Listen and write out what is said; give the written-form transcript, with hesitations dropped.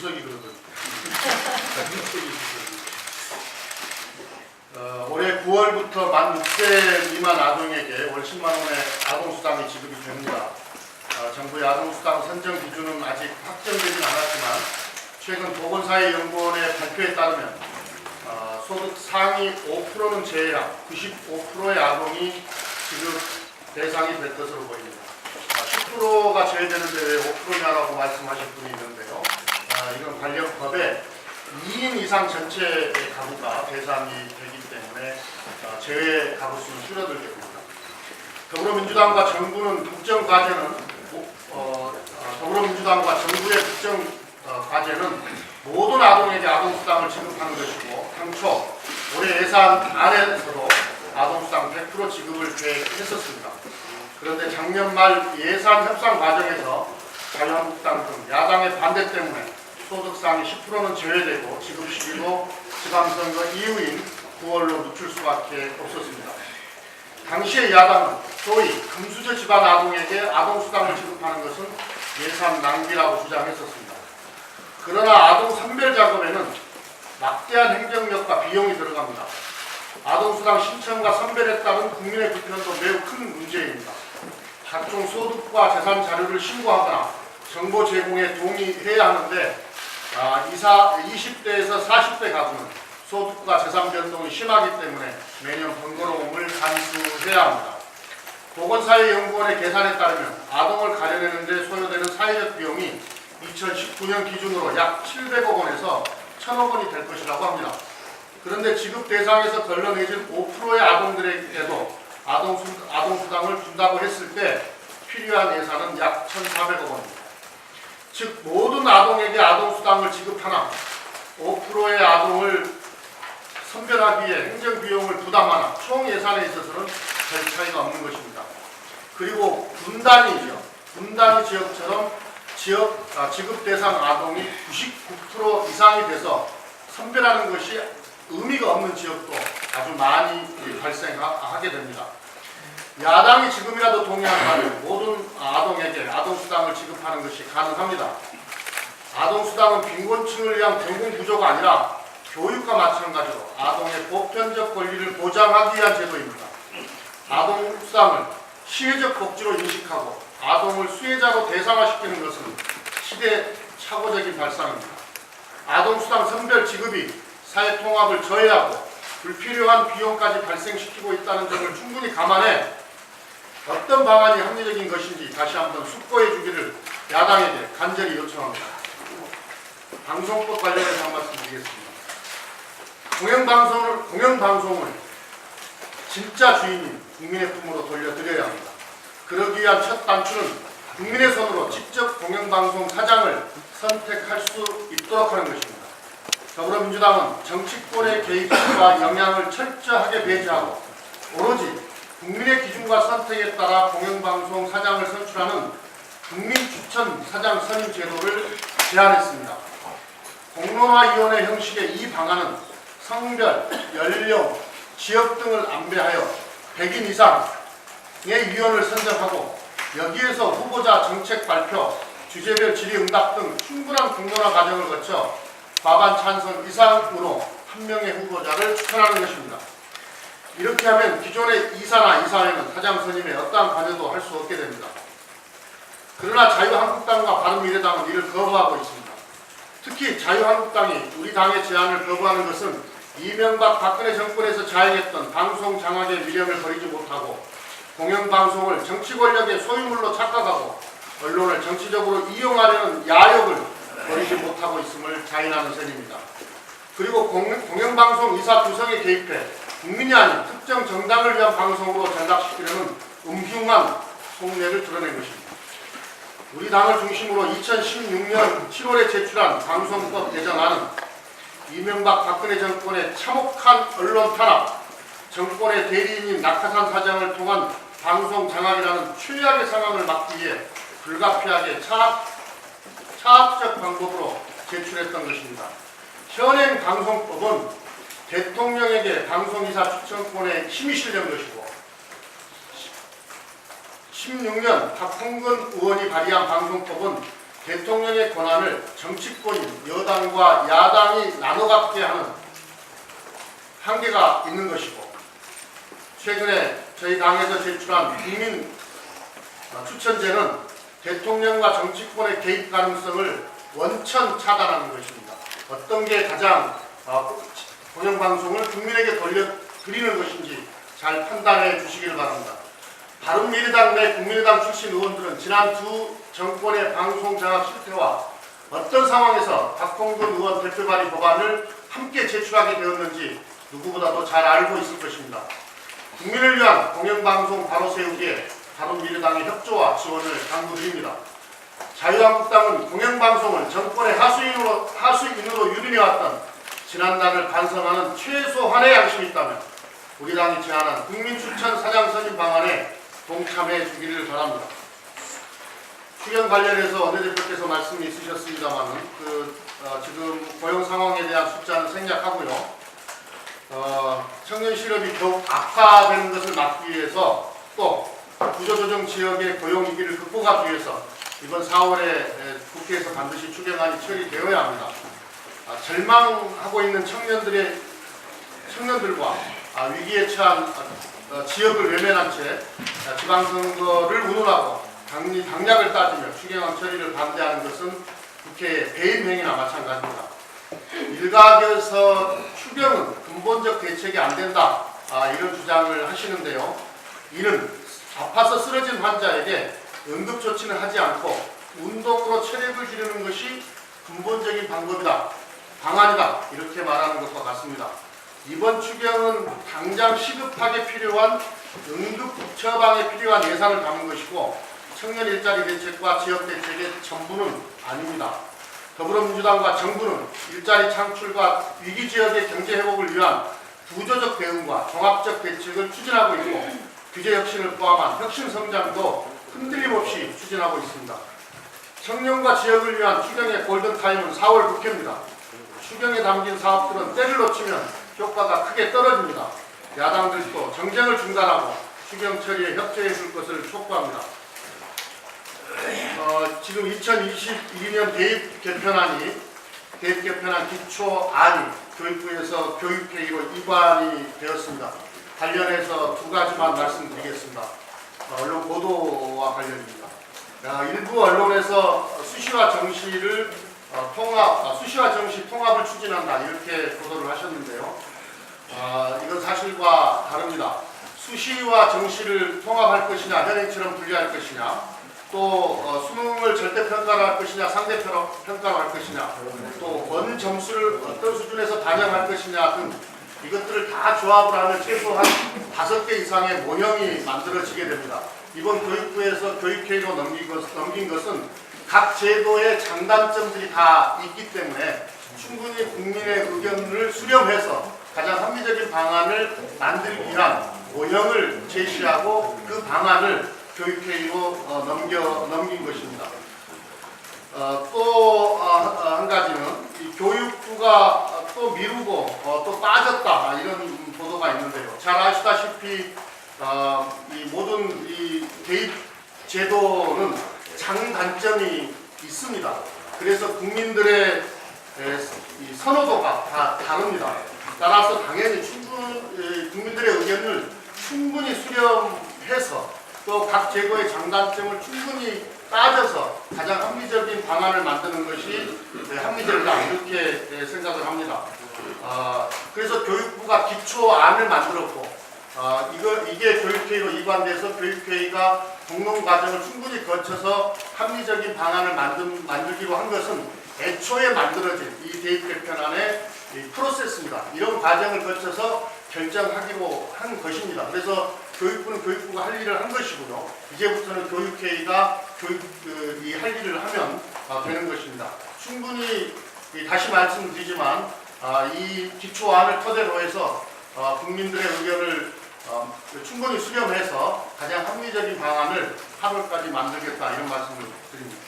주석이 그러거든요. 올해 9월부터 만 6세 미만 아동에게 월 10만 원의 아동수당이 지급이 됩니다. 정부의 아동수당 선정 기준은 아직 확정되진 않았지만 최근 보건사회연구원의 발표에 따르면 소득 상위 5%는 제외한 95%의 아동이 지급 대상이 될 것으로 보입니다. 10%가 제외되는데 왜 5%냐라고 말씀하실 분이 있는데요. 이건 관련 법에 2인 이상 전체 가구가 대상이 되기 때문에 제외 가구수는 줄어들게 됩니다. 더불어민주당과 정부의 국정 과제는 모든 아동에게 아동수당을 지급하는 것이고 당초 올해 예산 안에서도 아동수당 100% 지급을 계획했었습니다. 그런데 작년 말 예산 협상 과정에서 자유한국당 등 야당의 반대 때문에 소득상위 10%는 제외되고 지급 시기도 지방선거 이후인 9월로 늦출 수밖에 없었습니다. 당시의 야당은 소위 금수저 집안 아동에게 아동수당을 지급하는 것은 예산 낭비라고 주장했었습니다. 그러나 아동 선별 작업에는 막대한 행정력과 비용이 들어갑니다. 아동수당 신청과 선별에 따른 국민의 불편도 매우 큰 문제입니다. 각종 소득과 재산 자료를 신고하거나 정보 제공에 동의해야 하는데 20대에서 40대 가구는 소득과 재산 변동이 심하기 때문에 매년 번거로움을 감수해야 합니다. 보건사회연구원의 계산에 따르면 아동을 가려내는 데 소요되는 사회적 비용이 2019년 기준으로 약 700억 원에서 1000억 원이 될 것이라고 합니다. 그런데 지급 대상에서 걸러내진 5%의 아동들에게도 아동수당을 준다고 했을 때 필요한 예산은 약 1,400억 원입니다. 즉 모든 아동에게 아동수당을 지급하나 5%의 아동을 선별하기 위해 행정비용을 부담하나 총 예산에 있어서는 별 차이가 없는 것입니다. 그리고 분단위 지역처럼 지급 대상 아동이 99% 이상이 돼서 선별하는 것이 의미가 없는 지역도 아주 많이 발생하게 됩니다. 야당이 지금이라도 동의한다면 모든 아동에게 아동수당을 지급하는 것이 가능합니다. 아동수당은 빈곤층을 위한 공공구조가 아니라 교육과 마찬가지로 아동의 보편적 권리를 보장하기 위한 제도입니다. 아동수당을 시혜적 복지로 인식하고 아동을 수혜자로 대상화시키는 것은 시대착오적인 발상입니다. 아동수당 선별 지급이 사회통합을 저해하고 불필요한 비용까지 발생시키고 있다는 점을 충분히 감안해 어떤 방안이 합리적인 것인지 다시 한번 숙고해 주기를 야당에게 간절히 요청합니다. 방송법 관련해서 한 말씀 드리겠습니다. 공영방송을 진짜 주인인 국민의 품으로 돌려드려야 합니다. 그러기 위한 첫 단추는 국민의 손으로 직접 공영방송 사장을 선택할 수 있도록 하는 것입니다. 더불어민주당은 정치권의 개입과 영향을 철저하게 배제하고 오로지 국민의 기준과 선택에 따라 공영방송 사장을 선출하는 국민추천 사장 선임 제도를 제안했습니다. 공론화위원회 형식의 이 방안은 성별, 연령, 지역 등을 안배하여 100인 이상의 위원을 선정하고 여기에서 후보자 정책 발표, 주제별 질의응답 등 충분한 공론화 과정을 거쳐 과반 찬성 이상으로 한 명의 후보자를 추천하는 것입니다. 이렇게 하면 기존의 이사나 이사회는 사장 선임에 어떠한 관여도 할 수 없게 됩니다. 그러나 자유한국당과 바른미래당은 이를 거부하고 있습니다. 특히 자유한국당이 우리 당의 제안을 거부하는 것은 이명박 박근혜 정권에서 자행했던 방송 장악의 미련을 버리지 못하고 공영방송을 정치 권력의 소유물로 착각하고 언론을 정치적으로 이용하려는 야욕을 버리지 못하고 있음을 자인하는 셈입니다. 그리고 공영방송 이사 구성에 개입해 국민이 아닌 특정 정당을 위한 방송으로 전락시키려는 음흉한 속내를 드러낸 것입니다. 우리 당을 중심으로 2016년 7월에 제출한 방송법 개정안은 이명박 박근혜 정권의 참혹한 언론 탄압, 정권의 대리인인 낙하산 사장을 통한 방송 장악이라는 최악의 상황을 막기 위해 불가피하게 차악적 방법으로 제출했던 것입니다. 현행 방송법은 대통령에게 방송이사 추천권에 힘이 실린 것이고 16년 박홍근 의원이 발의한 방송법은 대통령의 권한을 정치권인 여당과 야당이 나눠 갖게 하는 한계가 있는 것이고, 최근에 저희 당에서 제출한 국민 추천제는 대통령과 정치권의 개입 가능성을 원천 차단하는 것입니다. 어떤 게 가장 공영방송을 국민에게 돌려드리는 것인지 잘 판단해 주시기를 바랍니다. 바른미래당 내 국민의당 출신 의원들은 지난 두 정권의 방송 장악 실태와 어떤 상황에서 박홍근 의원 대표 발의 법안을 함께 제출하게 되었는지 누구보다도 잘 알고 있을 것입니다. 국민을 위한 공영방송 바로 세우기에 바른미래당의 협조와 지원을 당부드립니다. 자유한국당은 공영방송을 정권의 하수인으로 유린해왔던 지난날을 반성하는 최소한의 양심이 있다면 우리 당이 제안한 국민추천 사장 선임 방안에 동참해 주기를 바랍니다. 추경 관련해서 원내대표께서 말씀이 있으셨습니다만 지금 고용 상황에 대한 숫자는 생략하고요. 청년 실업이 더욱 악화되는 것을 막기 위해서 또 구조조정 지역의 고용 위기를 극복하기 위해서 이번 4월에 국회에서 반드시 추경안이 처리되어야 합니다. 절망하고 있는 청년들과 위기에 처한 지역을 외면한 채 지방선거를 운운하고 당략을 따지며 추경안 처리를 반대하는 것은 국회의 배임 행위나 마찬가지입니다. 일각에서 추경은 근본적 대책이 안 된다 이런 주장을 하시는데요. 이는 아파서 쓰러진 환자에게 응급조치는 하지 않고 운동으로 체력을 기르는 것이 근본적인 방안이다 이렇게 말하는 것과 같습니다. 이번 추경은 당장 시급하게 필요한 응급 처방에 필요한 예산을 담은 것이고 청년 일자리 대책과 지역 대책의 전부는 아닙니다. 더불어민주당과 정부는 일자리 창출과 위기 지역의 경제 회복을 위한 구조적 대응과 종합적 대책을 추진하고 있고 규제 혁신을 포함한 혁신 성장도 흔들림 없이 추진하고 있습니다. 청년과 지역을 위한 추경의 골든타임은 4월 국회입니다. 추경에 담긴 사업들은 때를 놓치면 효과가 크게 떨어집니다. 야당들도 정쟁을 중단하고 추경 처리에 협조해 줄 것을 촉구합니다. 지금 2022년 대입 개편안 기초안이 교육부에서 교육회의로 입안이 되었습니다. 관련해서 두 가지만 말씀드리겠습니다. 언론 보도와 관련입니다. 일부 언론에서 수시와 정시 통합을 추진한다 이렇게 보도를 하셨는데요. 이건 사실과 다릅니다. 수시와 정시를 통합할 것이냐, 현행처럼 분리할 것이냐, 또 수능을 절대평가로 할 것이냐, 상대평가로 할 것이냐, 또 원 점수를 어떤 수준에서 반영할 것이냐 등 이것들을 다 조합을 하면 최소한 5개 이상의 모형이 만들어지게 됩니다. 이번 교육부에서 교육회의로 넘긴 것은 각 제도의 장단점들이 다 있기 때문에 충분히 국민의 의견을 수렴해서 가장 합리적인 방안을 만들기 위한 모형을 제시하고 그 방안을 교육회의로 넘긴 것입니다. 또 한 가지는 이 교육부가 또 미루고 또 빠졌다 이런 보도가 있는데요. 잘 아시다시피 이 모든 이 개입 제도는 장단점이 있습니다. 그래서 국민들의 이 선호도가 다 다릅니다. 따라서 당연히 국민들의 의견을 충분히 수렴해서 또 각 제도의 장단점을 충분히 따져서 가장 합리적인 방안을 만드는 것이 합리적이다 이렇게 생각을 합니다. 그래서 교육부가 기초안을 만들었고 이게 교육회의로 이관돼서 교육회의가 공론 과정을 충분히 거쳐서 합리적인 방안을 만들기로 한 것은 애초에 만들어진 이 대입 개편안의 프로세스입니다. 이런 과정을 거쳐서 결정하기로 한 것입니다. 그래서 교육부는 교육부가 할 일을 한 것이고요. 이제부터는 교육회의가 이 할 일을 하면 되는 것입니다. 충분히 다시 말씀드리지만 이 기초안을 토대로 해서 국민들의 의견을 충분히 수렴해서 가장 합리적인 방안을 8월까지 만들겠다 이런 말씀을 드립니다.